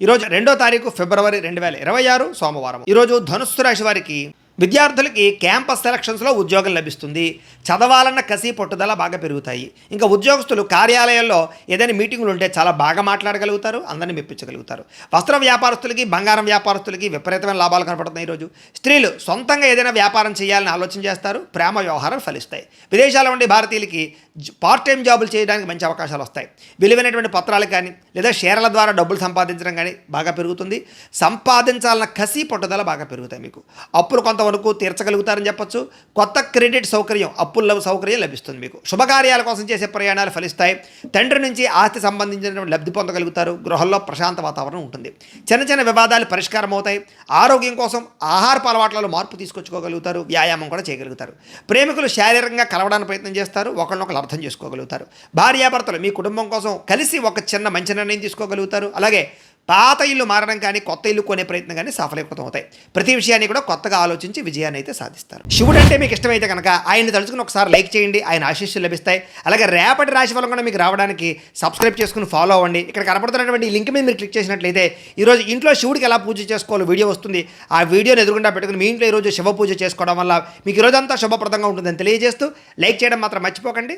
ఈరోజు 2వ తారీఖు ఫిబ్రవరి 2026 సోమవారం. ఈరోజు ధనుస్సు రాశి వారికి విద్యార్థులకి క్యాంపస్ సెలక్షన్స్లో ఉద్యోగం లభిస్తుంది. చదవాలన్న కసి పట్టుదల బాగా పెరుగుతాయి. ఇంకా ఉద్యోగస్తులు కార్యాలయాల్లో ఏదైనా మీటింగులు ఉంటే చాలా బాగా మాట్లాడగలుగుతారు, అందరినీ మెప్పించగలుగుతారు. వస్త్ర వ్యాపారస్తులకి, బంగారం వ్యాపారస్తులకి విపరీతమైన లాభాలు కనపడుతున్నాయి. ఈరోజు స్త్రీలు సొంతంగా ఏదైనా వ్యాపారం చేయాలని ఆలోచన చేస్తారు. ప్రేమ వ్యవహారాలు ఫలిస్తాయి. విదేశాల్లో ఉండే భారతీయులకి పార్ట్ టైం జాబులు చేయడానికి మంచి అవకాశాలు వస్తాయి. విలువైనటువంటి పత్రాలు కానీ లేదా షేర్ల ద్వారా డబ్బులు సంపాదించడం కానీ బాగా పెరుగుతుంది. సంపాదించాలన్న కసి పట్టుదల బాగా పెరుగుతాయి. మీకు అప్పులు కొంతవరకు తీర్చగలుగుతారని చెప్పొచ్చు. కొత్త క్రెడిట్ సౌకర్యం, అప్పుల సౌకర్యం లభిస్తుంది. మీకు శుభకార్యాల కోసం చేసే ప్రయాణాలు ఫలిస్తాయి. తండ్రి నుంచి ఆస్తి సంబంధించిన లబ్ధి పొందగలుగుతారు. గృహంలో ప్రశాంత వాతావరణం ఉంటుంది. చిన్న చిన్న వివాదాలు పరిష్కారం అవుతాయి. ఆరోగ్యం కోసం ఆహారపు అలవాట్లలో మార్పు తీసుకొచ్చుకోగలుగుతారు. వ్యాయామం కూడా చేయగలుగుతారు. ప్రేమికులు శారీరకంగా కలవడానికి ప్రయత్నం చేస్తారు. ఒకరినొకరు అర్థం చేసుకోగలుగుతారు. భార్యాభర్తలు మీ కుటుంబం కోసం కలిసి ఒక చిన్న మంచి నిర్ణయం తీసుకోగలుగుతారు. అలాగే పాత ఇల్లు మారడం కానీ కొత్త ఇల్లు కొనే ప్రయత్నం కానీ సఫలీకృతం అవుతాయి. ప్రతి విషయాన్ని కూడా కొత్తగా ఆలోచించి విజయాన్ని అయితే సాధిస్తారు. శివుడు అంటే మీకు ఇష్టమైతే కనుక ఆయన్ని తలుచుకుని ఒకసారి లైక్ చేయండి. ఆయన ఆశీస్సులు లభిస్తాయి. అలాగే రేపటి రాశి ఫలం కూడా మీకు రావడానికి సబ్స్క్రైబ్ చేసుకుని ఫాలో అవ్వండి. ఇక్కడ కనపడుతున్నటువంటి ఈ లింక్ మీద మీరు క్లిక్ చేసినట్లయితే ఈరోజు ఇంట్లో శివుడికి ఎలా పూజ చేసుకోవాలో వీడియో వస్తుంది. ఆ వీడియోని ఎదురుగుండా పెట్టుకుని మీ ఇంట్లో ఈరోజు శివ పూజ చేసుకోవడం వల్ల మీకు ఈరోజంతా శుభప్రదంగా ఉంటుందని తెలియజేస్తూ లైక్ చేయడం మాత్రం మర్చిపోకండి.